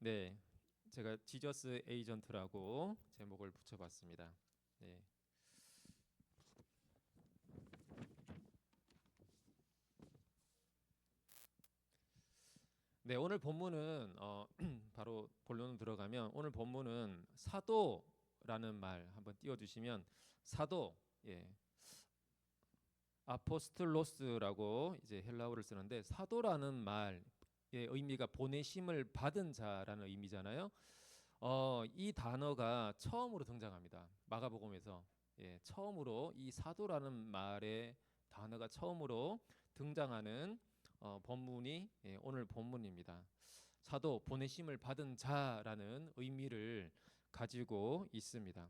네, 제가 지저스 에이전트라고 제목을 붙여봤습니다. 네, 네 오늘 본문은 바로 본론으로 들어가면 오늘 본문은 사도라는 말 한번 띄워주시면 사도, 예, 아포스틀로스라고 이제 헬라어를 쓰는데 사도라는 말의 의미가 보내심을 받은 자라는 의미잖아요. 이 단어가 처음으로 등장합니다. 마가복음에서 처음으로 이 사도라는 말의 단어가 처음으로 등장하는 본문이 오늘 본문입니다. 사도 보내심을 받은 자라는 의미를 가지고 있습니다.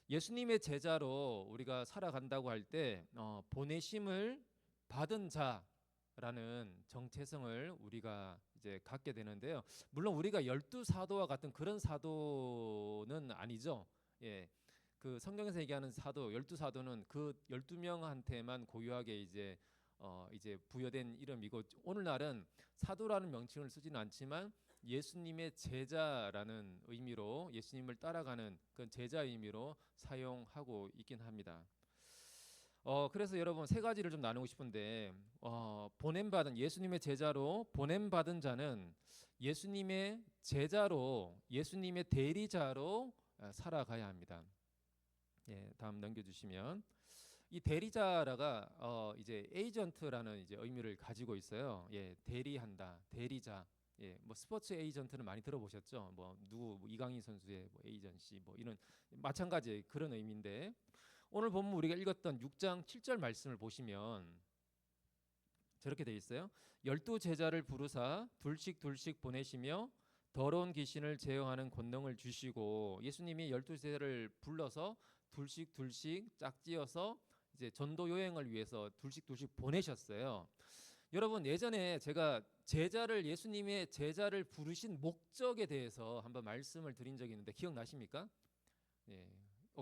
예수님의 제자로 우리가 살아간다고 할 때 보내심을 받은 자라는 정체성을 우리가 이제 갖게 되는데요. 물론 우리가 열두 사도와 같은 그런 사도는 아니죠. 예. 그 성경에서 얘기하는 사도, 열두 사도는 그 12명한테만 고유하게 이제 부여된 이름이고 오늘날은 사도라는 명칭을 쓰지는 않지만 예수님의 제자라는 의미로 예수님을 따라가는 그 제자 의미로 사용하고 있긴 합니다. 그래서 여러분 세 가지를 좀 나누고 싶은데 보냄받은 예수님의 제자로 보냄받은 자는 예수님의 제자로 예수님의 대리자로 살아가야 합니다. 예, 다음 넘겨주시면 이 대리자라가 이제 에이전트라는 이제 의미를 가지고 있어요. 예, 대리한다, 대리자. 예, 뭐 스포츠 에이전트는 많이 들어보셨죠? 뭐 누구 뭐 이강인 선수의 뭐 에이전시 뭐 이런 마찬가지 그런 의미인데 오늘 본문 우리가 읽었던 6장 7절 말씀을 보시면 저렇게 돼 있어요. 열두 제자를 부르사 둘씩 둘씩 보내시며 더러운 귀신을 제어하는 권능을 주시고 예수님이 열두 제자를 불러서 둘씩 둘씩 짝지어서 이제 전도 여행을 위해서 둘씩 둘씩 보내셨어요. 여러분 예전에 제가 예수님의 제자를 부르신 목적에 대해서 한번 말씀을 드린 적이 있는데 기억나십니까? 예.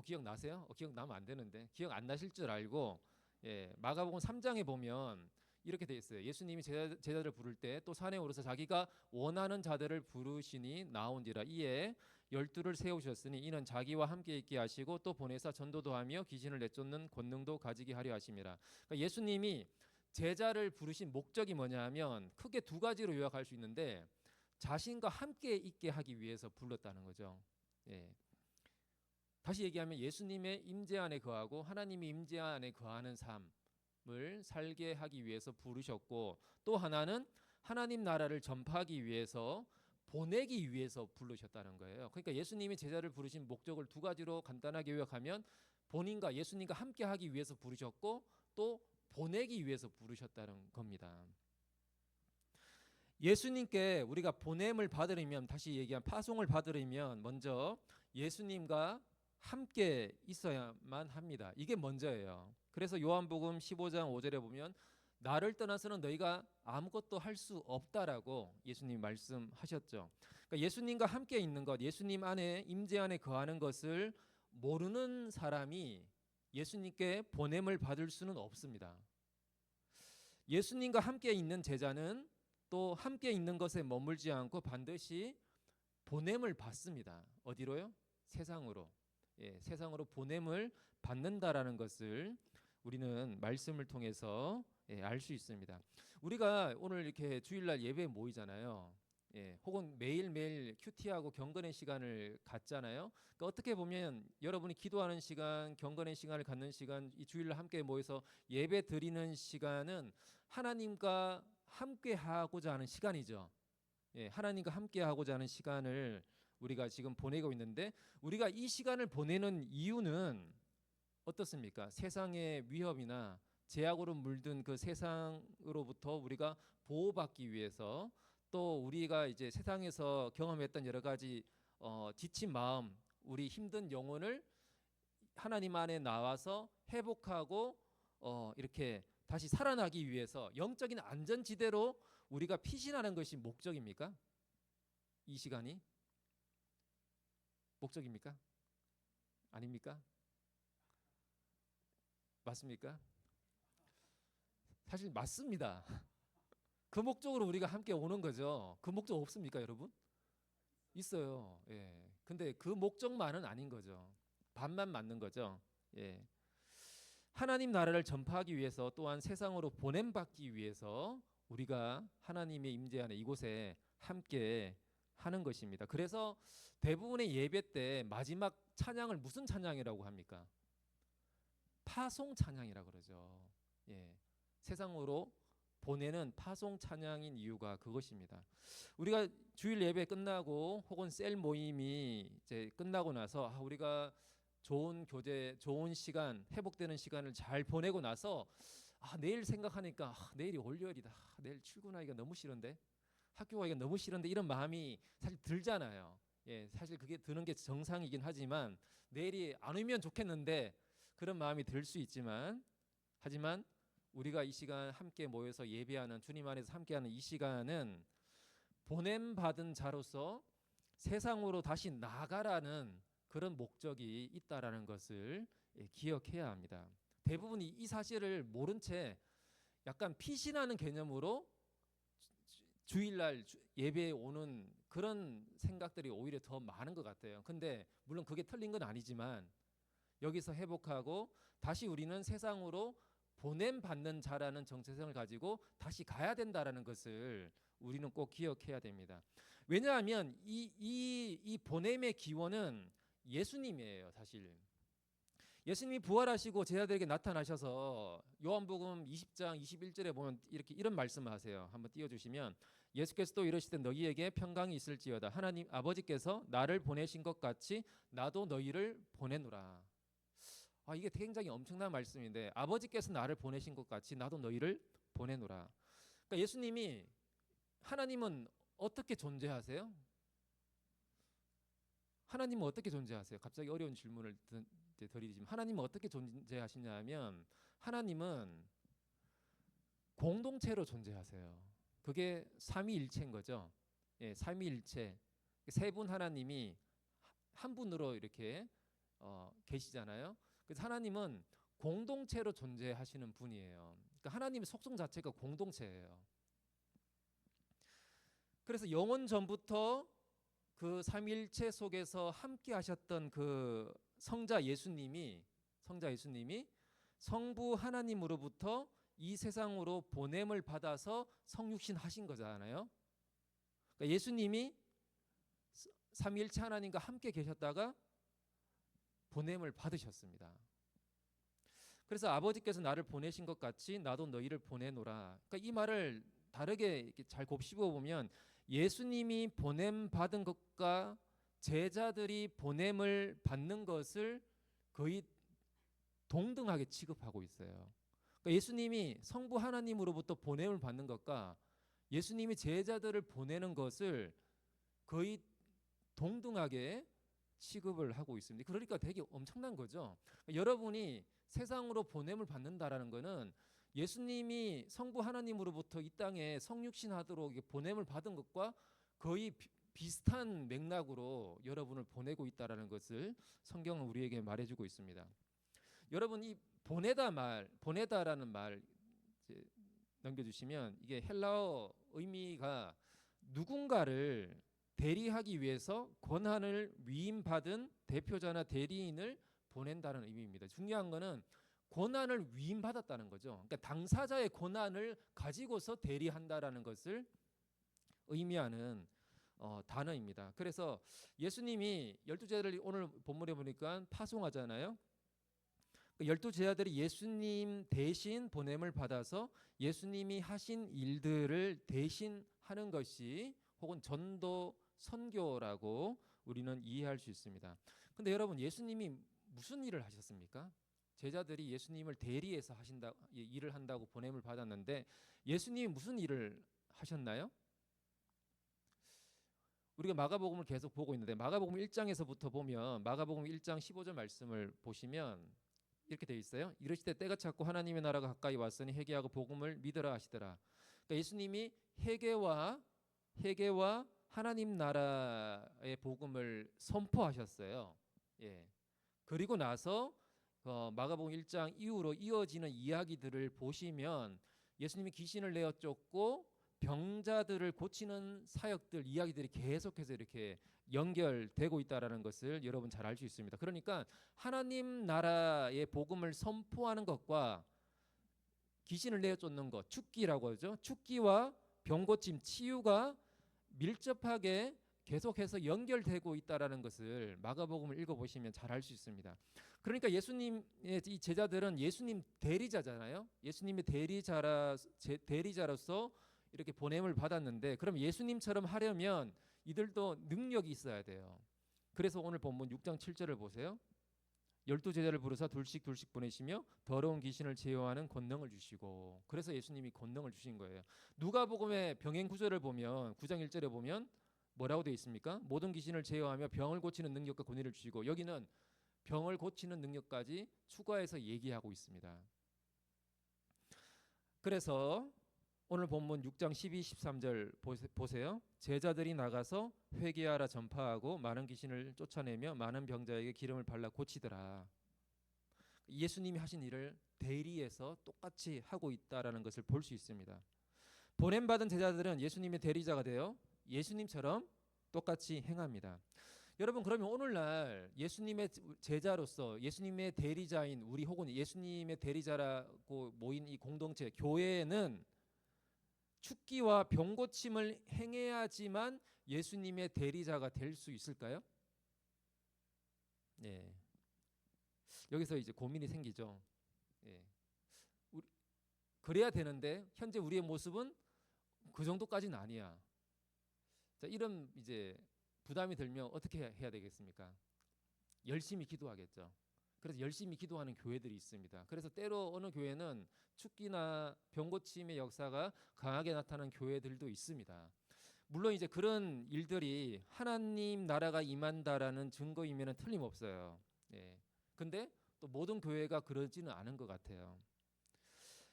기억나세요? 기억나면 안 되는데 기억 안 나실 줄 알고 마가복음 3장에 보면 이렇게 돼 있어요. 예수님이 제자들을 부를 때 또 산에 오르서 자기가 원하는 자들을 부르시니 나온지라 이에 열두를 세우셨으니 이는 자기와 함께 있게 하시고 또 보내사 전도도 하며 귀신을 내쫓는 권능도 가지게 하려 하심이라. 그러니까 예수님이 제자를 부르신 목적이 뭐냐 하면 크게 두 가지로 요약할 수 있는데 자신과 함께 있게 하기 위해서 불렀다는 거죠. 예. 다시 얘기하면 예수님의 임재 안에 거하고 하나님의 임재 안에 거하는 삶을 살게 하기 위해서 부르셨고 또 하나는 하나님 나라를 전파하기 위해서 보내기 위해서 부르셨다는 거예요. 그러니까 예수님이 제자를 부르신 목적을 두 가지로 간단하게 요약하면 본인과 예수님과 함께 하기 위해서 부르셨고 또 보내기 위해서 부르셨다는 겁니다. 예수님께 우리가 보냄을 받으려면 다시 얘기한 파송을 받으려면 먼저 예수님과 함께 있어야만 합니다. 이게 먼저예요. 그래서 요한복음 15장 5절에 보면 나를 떠나서는 너희가 아무것도 할 수 없다라고 예수님 말씀하셨죠. 그러니까 예수님과 함께 있는 것, 예수님 안에 임재 안에 거하는 것을 모르는 사람이 예수님께 보냄을 받을 수는 없습니다. 예수님과 함께 있는 제자는 또 함께 있는 것에 머물지 않고 반드시 보냄을 받습니다. 어디로요? 세상으로. 세상으로 보냄을 받는다라는 것을 우리는 말씀을 통해서 알 수 있습니다. 우리가 오늘 이렇게 주일날 예배 모이잖아요. 혹은 매일매일 큐티하고 경건의 시간을 갖잖아요. 그러니까 어떻게 보면 여러분이 기도하는 시간, 경건의 시간을 갖는 시간, 이 주일날 함께 모여서 예배 드리는 시간은 하나님과 함께 하고자 하는 시간이죠. 하나님과 함께 하고자 하는 시간을 우리가 지금 보내고 있는데 우리가 이 시간을 보내는 이유는 어떻습니까? 세상의 위협이나 제약으로 물든 그 세상으로부터 우리가 보호받기 위해서 또 우리가 이제 세상에서 경험했던 여러 가지 지친 마음, 우리 힘든 영혼을 하나님 안에 나와서 회복하고 이렇게 다시 살아나기 위해서 영적인 안전지대로 우리가 피신하는 것이 목적입니까? 이 시간이 목적입니까? 아닙니까? 맞습니까? 사실 맞습니다. 그 목적으로 우리가 함께 오는 거죠. 그 목적 없습니까, 여러분? 있어요. 예. 근데 그 목적만은 아닌 거죠. 반만 맞는 거죠. 예. 하나님 나라를 전파하기 위해서 또한 세상으로 보냄 받기 위해서 우리가 하나님의 임재하는 이곳에 함께 하는 것입니다. 그래서 대부분의 예배 때 마지막 찬양을 무슨 찬양이라고 합니까? 파송 찬양이라고 그러죠. 예. 세상으로 보내는 파송 찬양인 이유가 그것입니다. 우리가 주일 예배 끝나고 혹은 셀 모임이 이제 끝나고 나서 우리가 좋은 교제, 좋은 시간, 회복되는 시간을 잘 보내고 나서 내일 생각하니까 내일이 월요일이다. 내일 출근하기가 너무 싫은데, 학교 가기가 너무 싫은데 이런 마음이 사실 들잖아요. 예, 사실 그게 드는 게 정상이긴 하지만 내일이 안 오면 좋겠는데 그런 마음이 들 수 있지만 하지만 우리가 이 시간 함께 모여서 예배하는 주님 안에서 함께하는 이 시간은 보냄 받은 자로서 세상으로 다시 나가라는 그런 목적이 있다라는 것을 기억해야 합니다. 대부분이 이 사실을 모른 채 약간 피신하는 개념으로 주일날 예배에 오는 그런 생각들이 오히려 더 많은 것 같아요. 근데 물론 그게 틀린 건 아니지만 여기서 회복하고 다시 우리는 세상으로 보냄 받는 자라는 정체성을 가지고 다시 가야 된다라는 것을 우리는 꼭 기억해야 됩니다. 왜냐하면 이 보냄의 기원은 예수님이에요, 사실. 예수님이 부활하시고 제자들에게 나타나셔서 요한복음 20장 21절에 보면 이렇게 이런 말씀을 하세요. 한번 띄워주시면 예수께서 또 이르시되 너희에게 평강이 있을지어다. 하나님 아버지께서 나를 보내신 것 같이 나도 너희를 보내노라. 이게 굉장히 엄청난 말씀인데 아버지께서 나를 보내신 것 같이 나도 너희를 보내노라. 그러니까 예수님이 하나님은 어떻게 존재하세요? 하나님은 어떻게 존재하세요? 갑자기 어려운 질문을 드리지만 하나님은 어떻게 존재하시냐면 하나님은 공동체로 존재하세요. 그게 삼위일체인 거죠. 예, 삼위일체. 세 분 하나님이 한 분으로 이렇게 계시잖아요. 그래서 하나님은 공동체로 존재하시는 분이에요. 그러니까 하나님의 속성 자체가 공동체예요. 그래서 영원 전부터 그 삼위일체 속에서 함께 하셨던 그 성자 예수님이 성부 하나님으로부터 이 세상으로 보냄을 받아서 성육신 하신 거잖아요. 그러니까 예수님이 삼위일체 하나님과 함께 계셨다가 보냄을 받으셨습니다. 그래서 아버지께서 나를 보내신 것 같이 나도 너희를 보내노라. 그러니까 이 말을 다르게 이렇게 잘 곱씹어 보면 예수님이 보냄 받은 것과 제자들이 보냄을 받는 것을 거의 동등하게 취급하고 있어요. 그러니까 예수님이 성부 하나님으로부터 보냄을 받는 것과 예수님이 제자들을 보내는 것을 거의 동등하게 취급을 하고 있습니다. 그러니까 되게 엄청난 거죠. 여러분이 세상으로 보냄을 받는다라는 것은 예수님이 성부 하나님으로부터 이 땅에 성육신하도록 보냄을 받은 것과 거의 비슷한 맥락으로 여러분을 보내고 있다라는 것을 성경은 우리에게 말해주고 있습니다. 여러분 이 보내다라는 말 이제 넘겨주시면 이게 헬라어 의미가 누군가를 대리하기 위해서 권한을 위임받은 대표자나 대리인을 보낸다는 의미입니다. 중요한 거는 권한을 위임받았다는 거죠. 그러니까 당사자의 권한을 가지고서 대리한다라는 것을 의미하는 단어입니다. 그래서 예수님이 12제자들이 오늘 본문에 보니까 파송하잖아요. 12제자들이 예수님 대신 보냄을 받아서 예수님이 하신 일들을 대신 하는 것이 혹은 전도 선교라고 우리는 이해할 수 있습니다. 근데 여러분 예수님이 무슨 일을 하셨습니까? 제자들이 예수님을 대리해서 일을 한다고 보냄을 받았는데 예수님이 무슨 일을 하셨나요? 우리가 마가복음을 계속 보고 있는데 마가복음 1장에서부터 보면 마가복음 1장 15절 말씀을 보시면 이렇게 되어 있어요. 이르시되 때가 찼고 하나님의 나라가 가까이 왔으니 회개하고 복음을 믿으라 하시더라. 그러니까 예수님이 회개와 하나님 나라의 복음을 선포하셨어요. 예. 그리고 나서 마가복음 1장 이후로 이어지는 이야기들을 보시면 예수님이 귀신을 내어 쫓고 병자들을 고치는 사역들 이야기들이 계속해서 이렇게 연결되고 있다라는 것을 여러분 잘 알 수 있습니다. 그러니까 하나님 나라의 복음을 선포하는 것과 귀신을 내쫓는 것, 죽기라고 하죠. 죽기와 병고침, 치유가 밀접하게 계속해서 연결되고 있다라는 것을 마가복음을 읽어보시면 잘 알 수 있습니다. 그러니까 예수님의 이 제자들은 예수님 대리자잖아요. 예수님의 대리자로서 이렇게 보냄을 받았는데, 그럼 예수님처럼 하려면 이들도 능력이 있어야 돼요. 그래서 오늘 본문 6장 7절을 보세요. 12제자를 부르사 둘씩 보내시며 더러운 귀신을 제어하는 권능을 주시고, 그래서 예수님이 권능을 주신 거예요. 누가복음의 병행 구절을 보면 9장 1절에 보면 뭐라고 되어 있습니까? 모든 귀신을 제어하며 병을 고치는 능력과 권위를 주시고, 여기는 병을 고치는 능력까지 추가해서 얘기하고 있습니다. 그래서 오늘 본문 6장 12, 13절 보세요. 제자들이 나가서 회개하라 전파하고 많은 귀신을 쫓아내며 많은 병자에게 기름을 발라 고치더라. 예수님이 하신 일을 대리해서 똑같이 하고 있다라는 것을 볼 수 있습니다. 보냄받은 제자들은 예수님의 대리자가 되어 예수님처럼 똑같이 행합니다. 여러분, 그러면 오늘날 예수님의 제자로서 예수님의 대리자인 우리, 혹은 예수님의 대리자라고 모인 이 공동체 교회는 축기와 병고침을 행해야지만 예수님의 대리자가 될 수 있을까요? 네. 여기서 이제 고민이 생기죠. 예. 그래야 되는데 현재 우리의 모습은 그 정도까지는 아니야. 자, 이런 이제 부담이 들면 어떻게 해야 되겠습니까? 열심히 기도하겠죠. 그래서 열심히 기도하는 교회들이 있습니다. 그래서 때로 어느 교회는 축기나 병고침의 역사가 강하게 나타나는 교회들도 있습니다. 물론 이제 그런 일들이 하나님 나라가 임한다라는 증거이면 틀림없어요. 예. 근데 또 모든 교회가 그러지는 않은 것 같아요.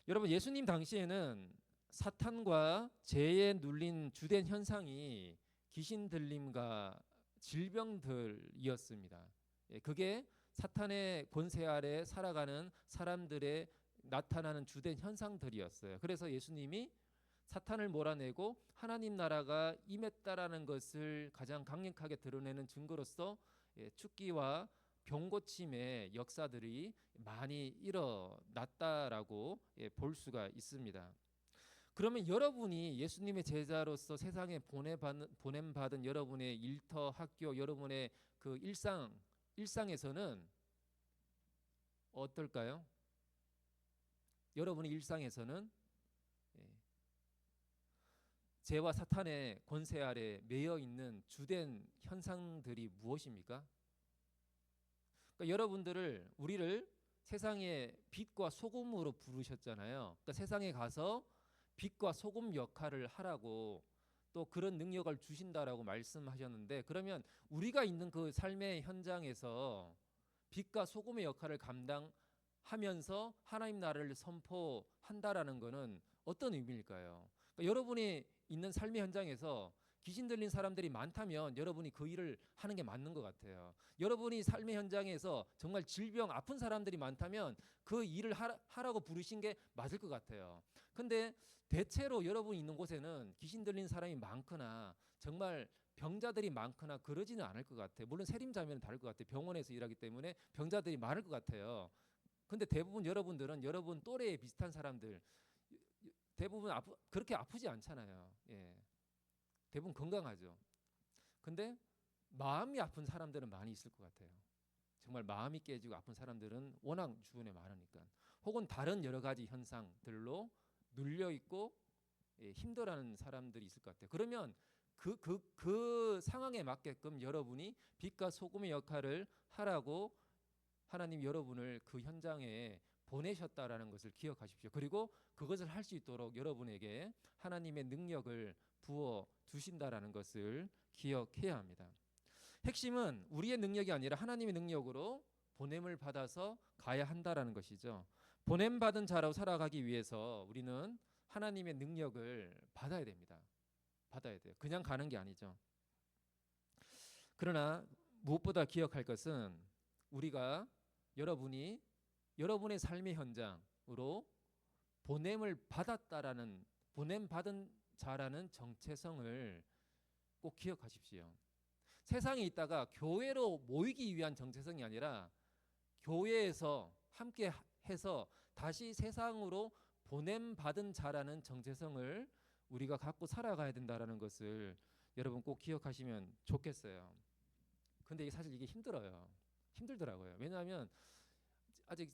여러분, 예수님 당시에는 사탄과 죄에 눌린 주된 현상이 귀신 들림과 질병들이었습니다. 예, 그게 사탄의 권세 아래 살아가는 사람들의 나타나는 주된 현상들이었어요. 그래서 예수님이 사탄을 몰아내고 하나님 나라가 임했다라는 것을 가장 강력하게 드러내는 증거로서 축기와 병고침의 역사들이 많이 일어났다라고 볼 수가 있습니다. 그러면 여러분이 예수님의 제자로서 세상에 보냄받은 여러분의 일터, 학교, 여러분의 그 일상에서는 어떨까요? 여러분의 일상에서는 죄와 사탄의 권세 아래 매여 있는 주된 현상들이 무엇입니까? 그러니까 여러분들을, 우리를 세상의 빛과 소금으로 부르셨잖아요. 그러니까 세상에 가서 빛과 소금 역할을 하라고, 또 그런 능력을 주신다라고 말씀하셨는데, 그러면 우리가 있는 그 삶의 현장에서 빛과 소금의 역할을 감당하면서 하나님 나라를 선포한다라는 것은 어떤 의미일까요? 그러니까 여러분이 있는 삶의 현장에서 귀신 들린 사람들이 많다면 여러분이 그 일을 하는 게 맞는 것 같아요. 여러분이 삶의 현장에서 정말 질병 아픈 사람들이 많다면 그 일을 하라고 부르신 게 맞을 것 같아요. 근데 대체로 여러분이 있는 곳에는 귀신 들린 사람이 많거나 정말 병자들이 많거나 그러지는 않을 것 같아요. 물론 세림자면 다를 것 같아요. 병원에서 일하기 때문에 병자들이 많을 것 같아요. 근데 대부분 여러분들은 여러분 또래에 비슷한 사람들, 대부분 그렇게 아프지 않잖아요. 예. 대부분 건강하죠. 근데 마음이 아픈 사람들은 많이 있을 것 같아요. 정말 마음이 깨지고 아픈 사람들은 워낙 주변에 많으니까. 혹은 다른 여러 가지 현상들로 눌려 있고 힘들어하는 사람들이 있을 것 같아요. 그러면 그 상황에 맞게끔 여러분이 빛과 소금의 역할을 하라고 하나님 여러분을 그 현장에 보내셨다라는 것을 기억하십시오. 그리고 그것을 할 수 있도록 여러분에게 하나님의 능력을 부어 주신다라는 것을 기억해야 합니다. 핵심은 우리의 능력이 아니라 하나님의 능력으로 보냄을 받아서 가야 한다라는 것이죠. 보냄 받은 자로 살아가기 위해서 우리는 하나님의 능력을 받아야 됩니다. 받아야 돼요. 그냥 가는 게 아니죠. 그러나 무엇보다 기억할 것은 우리가 여러분이 여러분의 삶의 현장으로 보냄을 받았다라는, 보냄 받은 자라는 정체성을 꼭 기억하십시오. 세상에 있다가 교회로 모이기 위한 정체성이 아니라 교회에서 함께 해서 다시 세상으로 보냄받은 자라는 정체성을 우리가 갖고 살아가야 된다라는 것을 여러분 꼭 기억하시면 좋겠어요. 근데 사실 이게 힘들더라고요. 왜냐하면 아직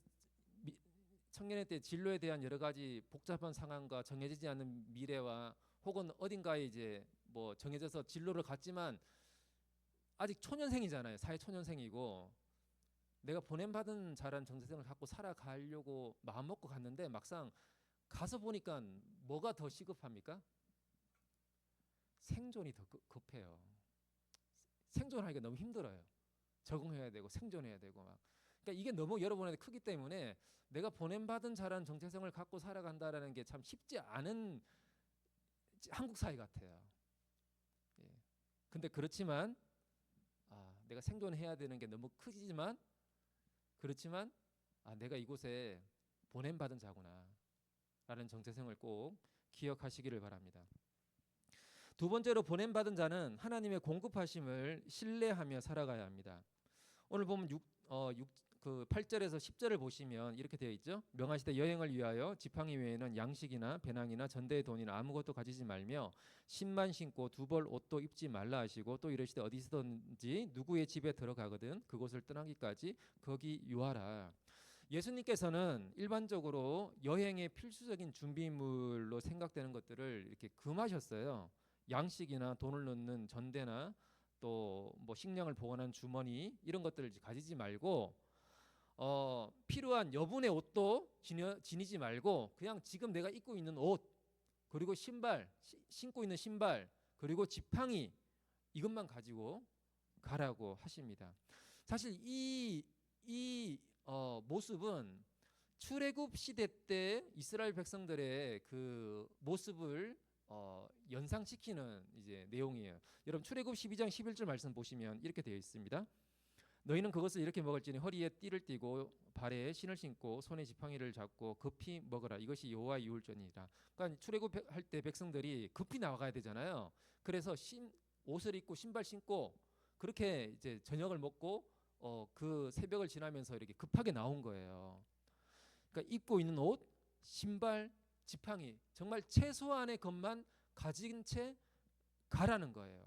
청년의 때 진로에 대한 여러 가지 복잡한 상황과 정해지지 않은 미래와 혹은 어딘가에 이제 뭐 정해져서 진로를 갔지만 아직 초년생이잖아요. 사회 초년생이고 내가 보냄받은 자란 정체성을 갖고 살아가려고 마음먹고 갔는데 막상 가서 보니까 뭐가 더 시급합니까? 생존이 더 급해요. 생존하기가 너무 힘들어요. 적응해야 되고 생존해야 되고 막. 그러니까 이게 너무 여러분한테 크기 때문에 내가 보냄받은 자란 정체성을 갖고 살아간다라는 게 참 쉽지 않은 한국 사회 같아요. 예. 근데 그렇지만 내가 생존해야 되는 게 너무 크지만 그렇지만 내가 이곳에 보냄받은 자구나 라는 정체성을 꼭 기억하시기를 바랍니다. 두 번째로 보냄받은 자는 하나님의 공급하심을 신뢰하며 살아가야 합니다. 오늘 보면 8절에서 10절을 보시면 이렇게 되어 있죠. 명하시되 여행을 위하여 지팡이 외에는 양식이나 배낭이나 전대의 돈이나 아무것도 가지지 말며 신만 신고 두 벌 옷도 입지 말라 하시고 또 이르시되 어디서든지 누구의 집에 들어가거든 그곳을 떠나기까지 거기 유하라. 예수님께서는 일반적으로 여행의 필수적인 준비물로 생각되는 것들을 이렇게 금하셨어요. 양식이나 돈을 넣는 전대나 또 뭐 식량을 보관한 주머니 이런 것들을 가지지 말고 필요한 여분의 옷도 지니지 말고 그냥 지금 내가 입고 있는 옷 그리고 신발 신고 있는 신발 그리고 지팡이 이것만 가지고 가라고 하십니다. 사실 이 모습은 출애굽 시대 때 이스라엘 백성들의 그 모습을 연상시키는 이제 내용이에요. 여러분 출애굽 12장 11절 말씀 보시면 이렇게 되어 있습니다. 너희는 그것을 이렇게 먹을지니 허리에 띠를 띠고 발에 신을 신고 손에 지팡이를 잡고 급히 먹으라. 이것이 여호와의 유월절이니라. 그러니까 출애굽할 때 백성들이 급히 나가야 되잖아요. 그래서 옷을 입고 신발 신고 그렇게 이제 저녁을 먹고 그 새벽을 지나면서 이렇게 급하게 나온 거예요. 그러니까 입고 있는 옷, 신발, 지팡이 정말 최소한의 것만 가진 채 가라는 거예요.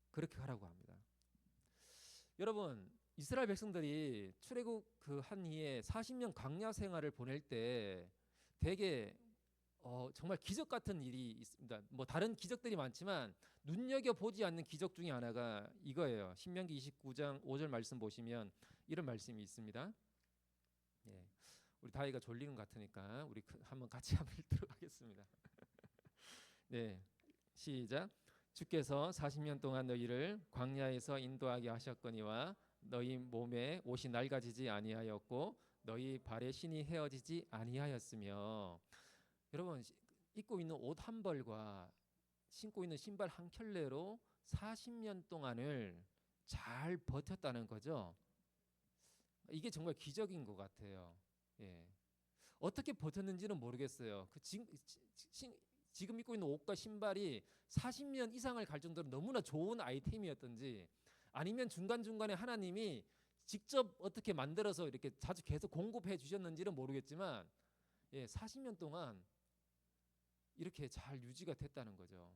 그렇게 가라고 합니다. 여러분 이스라엘 백성들이 출애굽 그 한 이에 40년 광야 생활을 보낼 때 되게 정말 기적 같은 일이 있습니다. 뭐 다른 기적들이 많지만 눈여겨 보지 않는 기적 중에 하나가 이거예요. 신명기 29장 5절 말씀 보시면 이런 말씀이 있습니다. 예, 우리 다이가 졸리는 것 같으니까 우리 한번 같이 한번 읽도록 하겠습니다. 네, 시작. 주께서 40년 동안 너희를 광야에서 인도하게 하셨거니와 너희 몸에 옷이 낡아지지 아니하였고 너희 발에 신이 헤어지지 아니하였으며. 여러분 입고 있는 옷 한 벌과 신고 있는 신발 한 켤레로 40년 동안을 잘 버텼다는 거죠. 이게 정말 기적인 것 같아요. 예. 어떻게 버텼는지는 모르겠어요. 지금 입고 있는 옷과 신발이 40년 이상을 갈 정도로 너무나 좋은 아이템이었던지 아니면 중간중간에 하나님이 직접 어떻게 만들어서 이렇게 자주 계속 공급해 주셨는지는 모르겠지만 40년 동안 이렇게 잘 유지가 됐다는 거죠.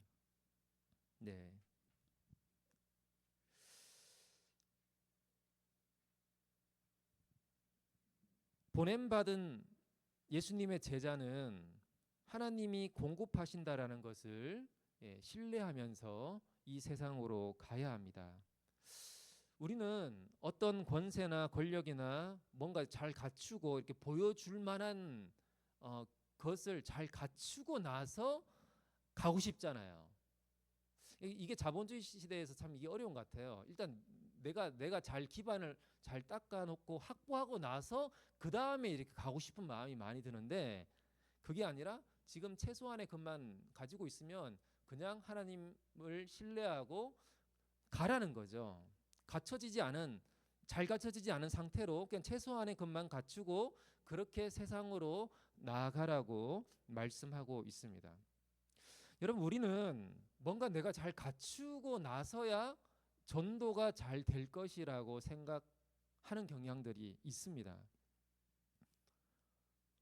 네. 보냄받은 예수님의 제자는 하나님이 공급하신다라는 것을 신뢰하면서 이 세상으로 가야 합니다. 우리는 어떤 권세나 권력이나 뭔가 잘 갖추고 이렇게 보여줄 만한 것을 잘 갖추고 나서 가고 싶잖아요. 이게 자본주의 시대에서 참 이게 어려운 것 같아요. 일단 내가 잘 기반을 잘 닦아놓고 확보하고 나서 그 다음에 이렇게 가고 싶은 마음이 많이 드는데 그게 아니라 지금 최소한의 것만 가지고 있으면 그냥 하나님을 신뢰하고 가라는 거죠. 잘 갖춰지지 않은 상태로 그냥 최소한의 것만 갖추고 그렇게 세상으로 나아가라고 말씀하고 있습니다. 여러분 우리는 뭔가 내가 잘 갖추고 나서야 전도가 잘 될 것이라고 생각하는 경향들이 있습니다.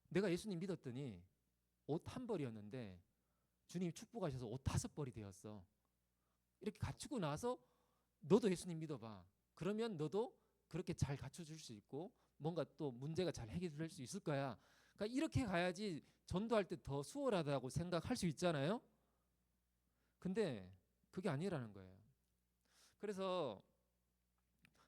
내가 예수님 믿었더니 옷 한 벌이었는데 주님이 축복하셔서 옷 5벌이 되었어. 이렇게 갖추고 나서 너도 예수님 믿어봐. 그러면 너도 그렇게 잘 갖춰줄 수 있고 뭔가 또 문제가 잘 해결될 수 있을 거야. 그러니까 이렇게 가야지 전도할 때 더 수월하다고 생각할 수 있잖아요. 근데 그게 아니라는 거예요. 그래서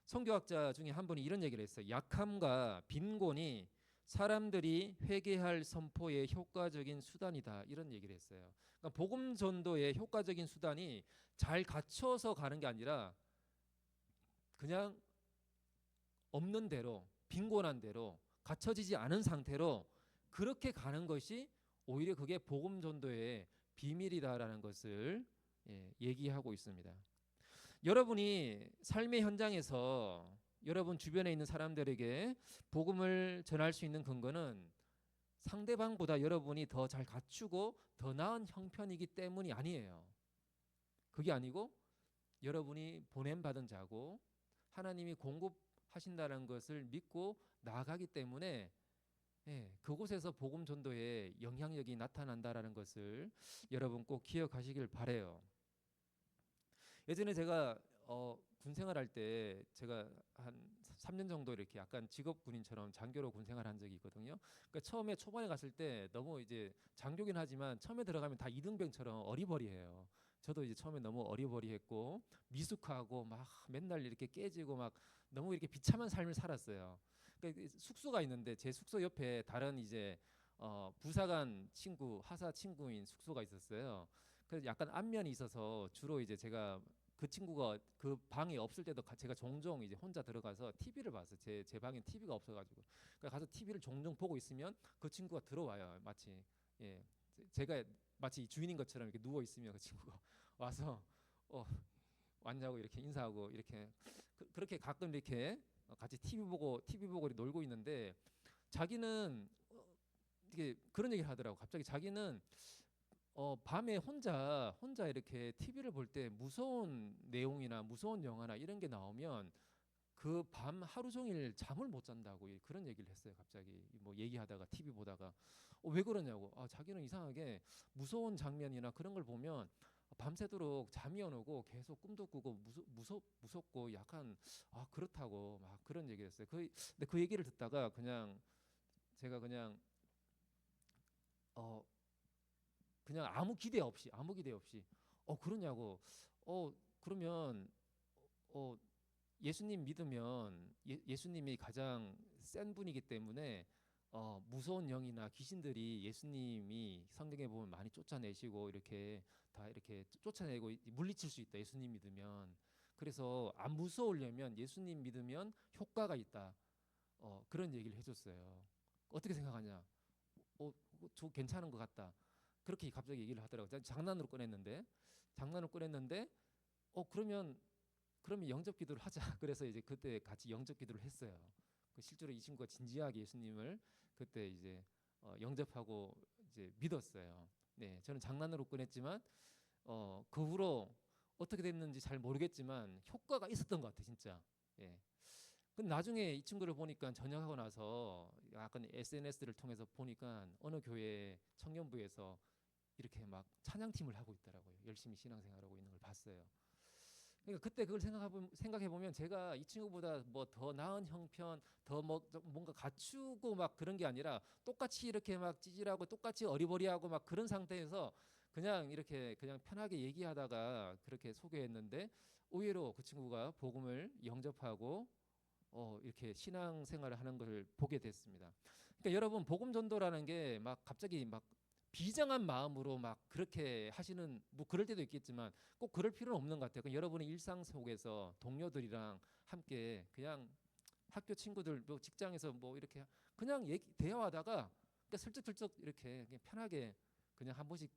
선교학자 중에 한 분이 이런 얘기를 했어요. 약함과 빈곤이 사람들이 회개할 선포의 효과적인 수단이다. 이런 얘기를 했어요. 그러니까 복음 전도의 효과적인 수단이 잘 갖춰서 가는 게 아니라 그냥 없는 대로, 빈곤한 대로, 갖춰지지 않은 상태로 그렇게 가는 것이 오히려 그게 복음 전도의 비밀이다라는 것을 얘기하고 있습니다. 여러분이 삶의 현장에서 여러분 주변에 있는 사람들에게 복음을 전할 수 있는 근거는 상대방보다 여러분이 더 잘 갖추고 더 나은 형편이기 때문이 아니에요. 그게 아니고 여러분이 보냄받은 자고 하나님이 공급하신다는 것을 믿고 나아가기 때문에 그곳에서 복음 전도에 영향력이 나타난다라는 것을 여러분 꼭 기억하시길 바래요. 예전에 제가 군 생활할 때 제가 한 3년 정도 이렇게 약간 직업 군인처럼 장교로 군 생활한 적이 있거든요. 그러니까 처음에 초반에 갔을 때 너무 이제 장교긴 하지만 처음에 들어가면 다 이등병처럼 어리버리해요. 저도 이제 처음에 너무 어리버리했고 미숙하고 막 맨날 이렇게 깨지고 막 너무 이렇게 비참한 삶을 살았어요. 그러니까 숙소가 있는데 제 숙소 옆에 다른 이제 부사관 친구, 하사 친구인 숙소가 있었어요. 그래서 약간 안면이 있어서 주로 이제 제가 그 친구가 그 방에 없을 때도 제가 종종 이제 혼자 들어가서 TV를 봤어요. 제 방엔 TV가 없어가지고 그러니까 가서 TV를 종종 보고 있으면 그 친구가 들어와요. 마치 제가 마치 주인인 것처럼 이렇게 누워 있으면 그 친구가 와서 왔냐고 이렇게 인사하고 이렇게 그렇게 가끔 이렇게 같이 TV 보고 놀고 있는데 자기는 이게 그런 얘기를 하더라고. 갑자기 자기는 밤에 혼자 이렇게 TV를 볼 때 무서운 내용이나 무서운 영화나 이런 게 나오면 그 밤 하루 종일 잠을 못 잔다고 그런 얘기를 했어요. 갑자기 뭐 얘기하다가 TV 보다가 왜 그러냐고. 자기는 이상하게 무서운 장면이나 그런 걸 보면 밤새도록 잠이 안 오고 계속 꿈도 꾸고 무섭고 약간 그렇다고 막 그런 얘기를 했어요. 근데 그 얘기를 듣다가 그냥 제가 어 그냥 아무 기대 없이 그러냐고. 그러면 예수님 믿으면 예수님이 가장 센 분이기 때문에 무서운 영이나 귀신들이 예수님이 성경에 보면 많이 쫓아내시고 이렇게 다 이렇게 쫓아내고 물리칠 수 있다. 예수님 믿으면. 그래서 안 무서우려면 예수님 믿으면 효과가 있다. 그런 얘기를 해줬어요. 어떻게 생각하냐? 저 괜찮은 것 같다. 그렇게 갑자기 얘기를 하더라고요. 장난으로 꺼냈는데 그러면 영접 기도를 하자. 그래서 이제 그때 같이 영접 기도를 했어요. 실제로 이 친구가 진지하게 예수님을 그때 이제 영접하고 이제 믿었어요. 네, 저는 장난으로 꺼냈지만 그 후로 어떻게 됐는지 잘 모르겠지만 효과가 있었던 것 같아, 진짜. 예. 근데 나중에 이 친구를 보니까 전역하고 나서 약간 SNS를 통해서 보니까 어느 교회 청년부에서 이렇게 막 찬양팀을 하고 있더라고요. 열심히 신앙생활하고 있는 걸 봤어요. 그러니까 그때 그걸 생각해 보면 제가 이 친구보다 뭐 더 나은 형편, 더 뭔가 갖추고 막 그런 게 아니라 똑같이 이렇게 막 찌질하고 똑같이 어리버리하고 막 그런 상태에서 그냥 이렇게 그냥 편하게 얘기하다가 그렇게 소개했는데 의외로 그 친구가 복음을 영접하고 이렇게 신앙생활을 하는 것을 보게 됐습니다. 그러니까 여러분 복음 전도라는 게 막 갑자기 막 비장한 마음으로 막 그렇게 하시는 뭐 그럴 때도 있겠지만 꼭 그럴 필요는 없는 것 같아요. 그냥 여러분의 일상 속에서 동료들이랑 함께 그냥 학교 친구들 뭐 직장에서 뭐 이렇게 그냥 대화하다가 그러니까 슬쩍슬쩍 이렇게 그냥 편하게 그냥 한 번씩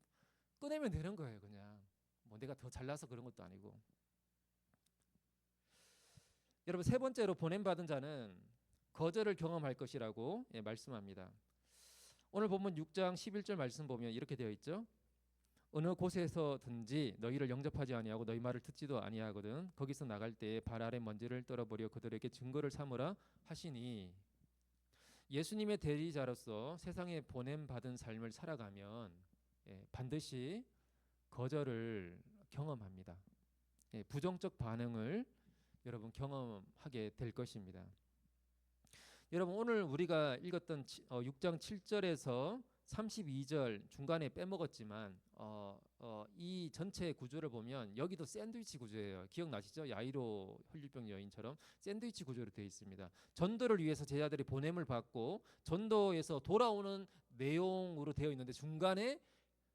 꺼내면 되는 거예요. 그냥 뭐 내가 더 잘나서 그런 것도 아니고. 여러분 세 번째로 보냄받은 자는 거절을 경험할 것이라고 말씀합니다. 오늘 본문 6장 11절 말씀 보면 이렇게 되어 있죠. 어느 곳에서든지 너희를 영접하지 아니하고 너희 말을 듣지도 아니하거든. 거기서 나갈 때에 발 아래 먼지를 떨어버려 그들에게 증거를 삼으라 하시니, 예수님의 대리자로서 세상에 보냄 받은 삶을 살아가면 반드시 거절을 경험합니다. 부정적 반응을 여러분 경험하게 될 것입니다. 여러분 오늘 우리가 읽었던 6장 7절에서 32절 중간에 빼먹었지만 이 전체 구조를 보면 여기도 샌드위치 구조예요. 기억나시죠? 야이로 혈류병 여인처럼 샌드위치 구조로 되어 있습니다. 전도를 위해서 제자들이 보냄을 받고 전도에서 돌아오는 내용으로 되어 있는데 중간에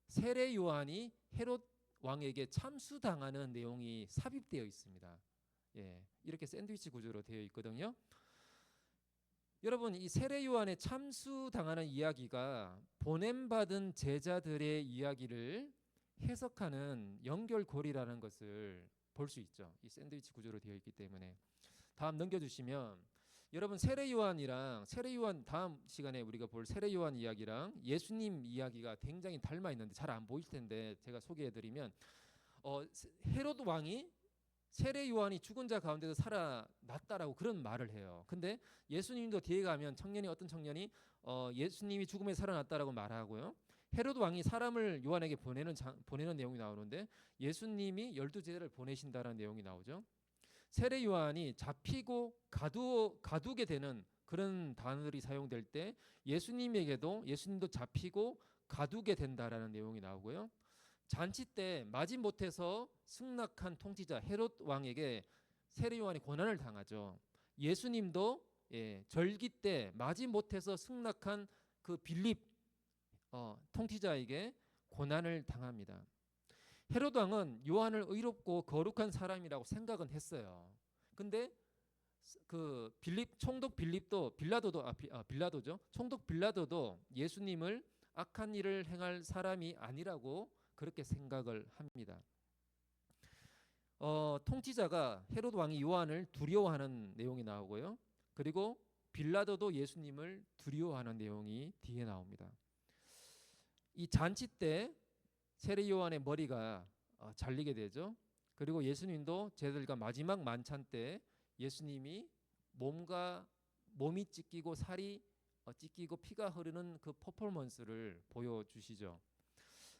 세례 요한이 헤롯 왕에게 참수당하는 내용이 삽입되어 있습니다. 이렇게 샌드위치 구조로 되어 있거든요. 여러분 이 세례 요한의 참수당하는 이야기가 보냄받은 제자들의 이야기를 해석하는 연결고리라는 것을 볼 수 있죠. 이 샌드위치 구조로 되어 있기 때문에. 다음 넘겨주시면 여러분 세례 요한이랑 세례 요한 다음 시간에 우리가 볼 세례 요한 이야기랑 예수님 이야기가 굉장히 닮아 있는데 잘 안 보일 텐데 제가 소개해드리면 헤롯 왕이 세례 요한이 죽은 자 가운데서 살아났다라고 그런 말을 해요. 근데 예수님도 뒤에 가면 어떤 청년이 예수님이 죽음에 살아났다라고 말하고요. 헤롯 왕이 사람을 요한에게 보내는 내용이 나오는데 예수님이 12제자를 보내신다라는 내용이 나오죠. 세례 요한이 잡히고 가두게 되는 그런 단어들이 사용될 때 예수님도 잡히고 가두게 된다라는 내용이 나오고요. 잔치 때 마지못해서 승낙한 통치자 헤롯 왕에게 세례 요한이 고난을 당하죠. 예수님도 절기 때 마지못해서 승낙한 그 빌립 통치자에게 고난을 당합니다. 헤롯 왕은 요한을 의롭고 거룩한 사람이라고 생각은 했어요. 근데 그 총독 빌라도죠. 총독 빌라도도 예수님을 악한 일을 행할 사람이 아니라고 그렇게 생각을 합니다. 통치자가 헤롯 왕이 요한을 두려워하는 내용이 나오고요. 그리고 빌라도도 예수님을 두려워하는 내용이 뒤에 나옵니다. 이 잔치 때 세례 요한의 머리가 잘리게 되죠. 그리고 예수님도 제자들과 마지막 만찬 때 예수님이 몸이 찢기고 살이 찢기고 피가 흐르는 그 퍼포먼스를 보여주시죠.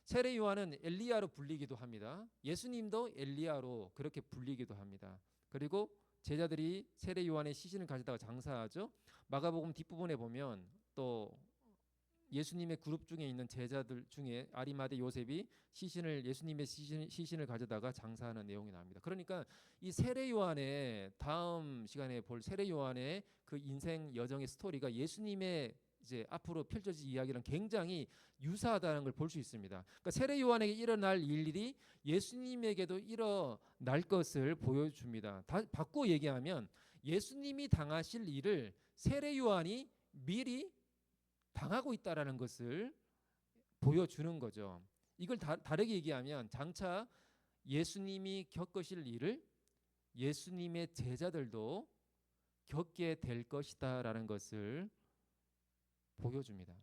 세례 요한은 엘리야로 불리기도 합니다. 예수님도 엘리야로 그렇게 불리기도 합니다. 그리고 제자들이 세례 요한의 시신을 가져다가 장사하죠. 마가복음 뒷부분에 보면 또 예수님의 그룹 중에 있는 제자들 중에 아리마대 요셉이 예수님의 시신을 가져다가 장사하는 내용이 나옵니다. 그러니까 이 세례 요한의 다음 시간에 볼 세례 요한의 그 인생 여정의 스토리가 예수님의 이제 앞으로 펼쳐질 이야기랑 굉장히 유사하다는 걸 볼 수 있습니다. 그러니까 세례 요한에게 일어날 일들이 예수님에게도 일어날 것을 보여줍니다. 바꾸어 얘기하면 예수님이 당하실 일을 세례 요한이 미리 당하고 있다라는 것을 보여주는 거죠. 이걸 다르게 얘기하면 장차 예수님이 겪으실 일을 예수님의 제자들도 겪게 될 것이다라는 것을 보여줍니다.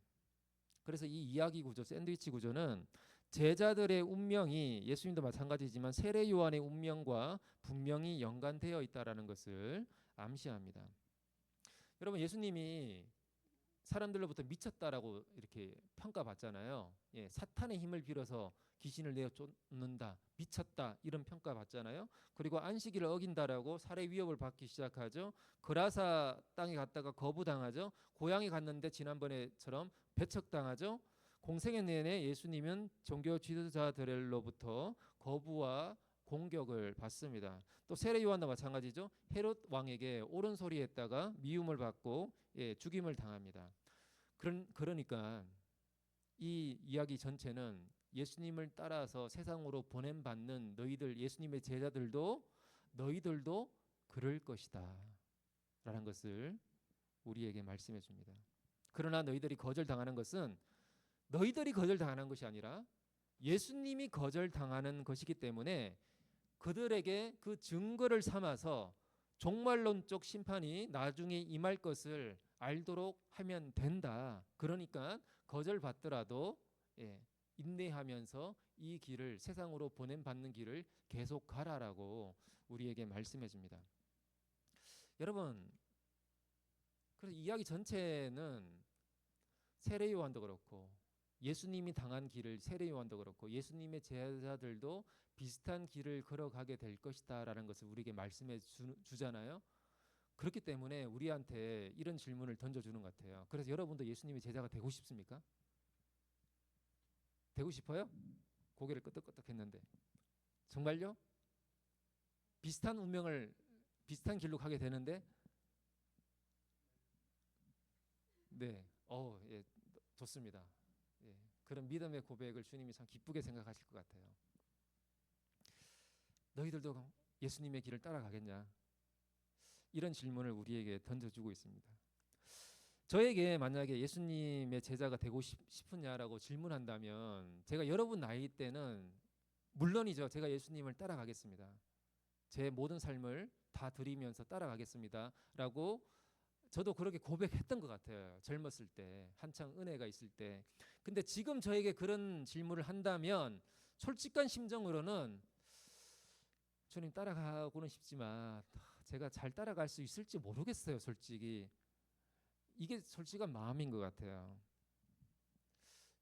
그래서 이 이야기 구조, 샌드위치 구조는 제자들의 운명이 예수님도 마찬가지지만 세례 요한의 운명과 분명히 연관되어 있다라는 것을 암시합니다. 여러분 예수님이 사람들로부터 미쳤다라고 이렇게 평가받잖아요. 사탄의 힘을 빌어서 귀신을 내어 쫓는다, 미쳤다 이런 평가받잖아요. 그리고 안식일을 어긴다라고 살해 위협을 받기 시작하죠. 그라사 땅에 갔다가 거부당하죠. 고향에 갔는데 지난번에처럼 배척당하죠. 공생애 내내 예수님은 종교 지도자들로부터 거부와 공격을 받습니다. 또 세례 요한도 마찬가지죠. 헤롯 왕에게 옳은 소리 했다가 미움을 받고 죽임을 당합니다. 그러니까 이 이야기 전체는 예수님을 따라서 세상으로 보냄받는 예수님의 제자들도 너희들도 그럴 것이다 라는 것을 우리에게 말씀해 줍니다. 그러나 너희들이 거절당하는 것은 너희들이 거절당하는 것이 아니라 예수님이 거절당하는 것이기 때문에 그들에게 그 증거를 삼아서 종말론적 심판이 나중에 임할 것을 알도록 하면 된다. 그러니까 거절받더라도 인내하면서 이 길을 세상으로 보냄 받는 길을 계속 가라라고 우리에게 말씀해 줍니다. 여러분, 그래서 이야기 전체는 세례 요한도 그렇고 예수님이 당한 길을 세례 요한도 그렇고 예수님의 제자들도 비슷한 길을 걸어가게 될 것이다라는 것을 우리에게 말씀해 주잖아요. 그렇기 때문에 우리한테 이런 질문을 던져주는 것 같아요. 그래서 여러분도 예수님의 제자가 되고 싶습니까? 되고 싶어요? 고개를 끄덕끄덕 했는데 정말요? 비슷한 운명을 비슷한 길로 가게 되는데 네, 예, 좋습니다. 예, 그런 믿음의 고백을 주님이 참 기쁘게 생각하실 것 같아요. 너희들도 예수님의 길을 따라가겠냐? 이런 질문을 우리에게 던져주고 있습니다. 저에게 만약에 예수님의 제자가 되고 싶으냐라고 질문한다면 제가 여러분 나이 때는 물론이죠. 제가 예수님을 따라가겠습니다. 제 모든 삶을 다 드리면서 따라가겠습니다. 라고 저도 그렇게 고백했던 것 같아요. 젊었을 때, 한창 은혜가 있을 때. 근데 지금 저에게 그런 질문을 한다면 솔직한 심정으로는 주님 따라가고는 싶지만 제가 잘 따라갈 수 있을지 모르겠어요. 솔직히. 이게 솔직한 마음인 것 같아요.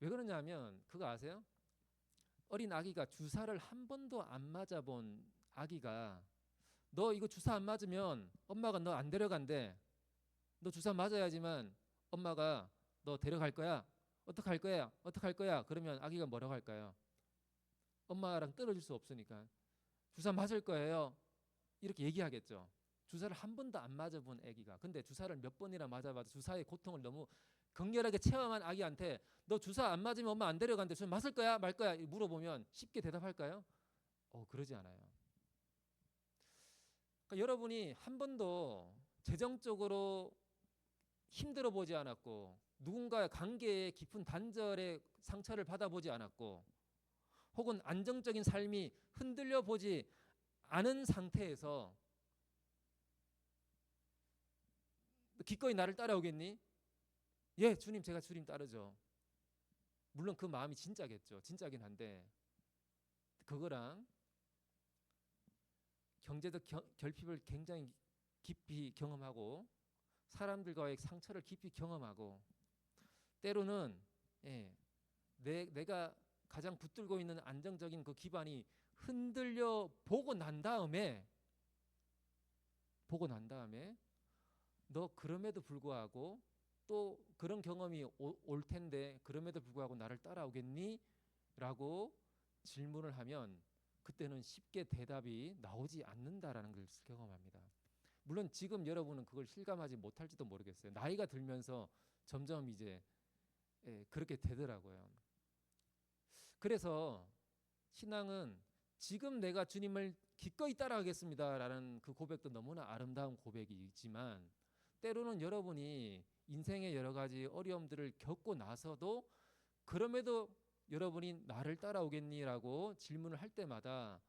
왜 그러냐면 그거 아세요? 어린 아기가 주사를 한 번도 안 맞아본 아기가 너 이거 주사 안 맞으면 엄마가 너 안 데려간대. 너 주사 맞아야지만 엄마가 너 데려갈 거야. 어떡할 거야? 어떡할 거야? 그러면 아기가 뭐라고 할까요? 엄마랑 떨어질 수 없으니까 주사 맞을 거예요. 이렇게 얘기하겠죠. 주사를 한 번도 안 맞아본 아기가 근데 주사를 몇 번이나 맞아봐도 주사의 고통을 너무 격렬하게 체험한 아기한테 너 주사 안 맞으면 엄마 안 데려간대. 주사 맞을 거야? 말 거야? 물어보면 쉽게 대답할까요? 그러지 않아요. 그러니까 여러분이 한 번도 재정적으로 힘들어 보지 않았고 누군가의 관계에 깊은 단절의 상처를 받아보지 않았고 혹은 안정적인 삶이 흔들려 보지 않은 상태에서 기꺼이 나를 따라오겠니? 예, 주님, 제가 주님 따르죠. 물론 그 마음이 진짜겠죠. 진짜긴 한데 그거랑 경제적 결핍을 굉장히 깊이 경험하고 사람들과의 상처를 깊이 경험하고 때로는 내가 가장 붙들고 있는 안정적인 그 기반이 흔들려 보고 난 다음에 너 그럼에도 불구하고 또 그런 경험이 올 텐데 그럼에도 불구하고 나를 따라오겠니? 라고 질문을 하면 그때는 쉽게 대답이 나오지 않는다라는 걸 경험합니다. 물론 지금 여러분은 그걸 실감하지 못할지도 모르겠어요. 나이가 들면서 점점 이제 그렇게 되더라고요. 그래서 신앙은 지금 내가 주님을 기꺼이 따라가겠습니다라는 그 고백도 너무나 아름다운 고백이지만 때로는 여러분이 인생의 여러 가지 어려움들을 겪고 나서도 그럼에도 여러분이 나를 따라오겠니라고 질문을 할 때마다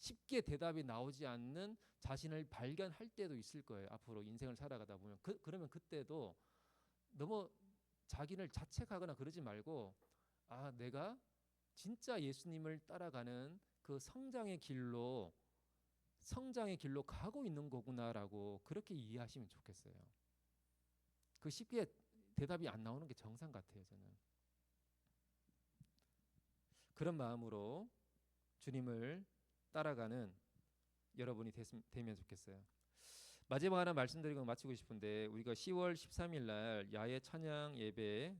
쉽게 대답이 나오지 않는 자신을 발견할 때도 있을 거예요. 앞으로 인생을 살아가다 보면 그러면 그때도 너무 자기를 자책하거나 그러지 말고 내가 진짜 예수님을 따라가는 그 성장의 길로 가고 있는 거구나라고 그렇게 이해하시면 좋겠어요. 그 쉽게 대답이 안 나오는 게 정상 같아요. 저는 그런 마음으로 주님을 따라가는 여러분이 되면 좋겠어요. 마지막 하나 말씀드리고 마치고 싶은데 우리가 10월 13일 날 야외 찬양 예배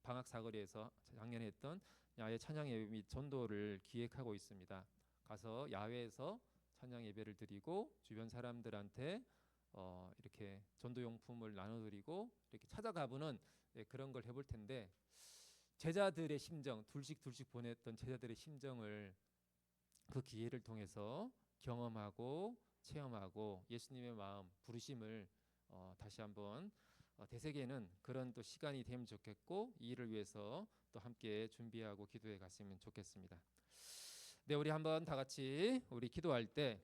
방학 사거리에서 작년에 했던 야외 찬양 예배 및 전도를 기획하고 있습니다. 가서 야외에서 찬양 예배를 드리고 주변 사람들한테 이렇게 전도용품을 나눠드리고 이렇게 찾아가보는 그런 걸 해볼 텐데 제자들의 심정 둘씩 보냈던 제자들의 심정을 그 기회를 통해서 경험하고 체험하고 예수님의 마음 부르심을 다시 한번 되새기는 그런 또 시간이 되면 좋겠고 이 일을 위해서 또 함께 준비하고 기도해 갔으면 좋겠습니다. 네, 우리 한번 다 같이 우리 기도할 때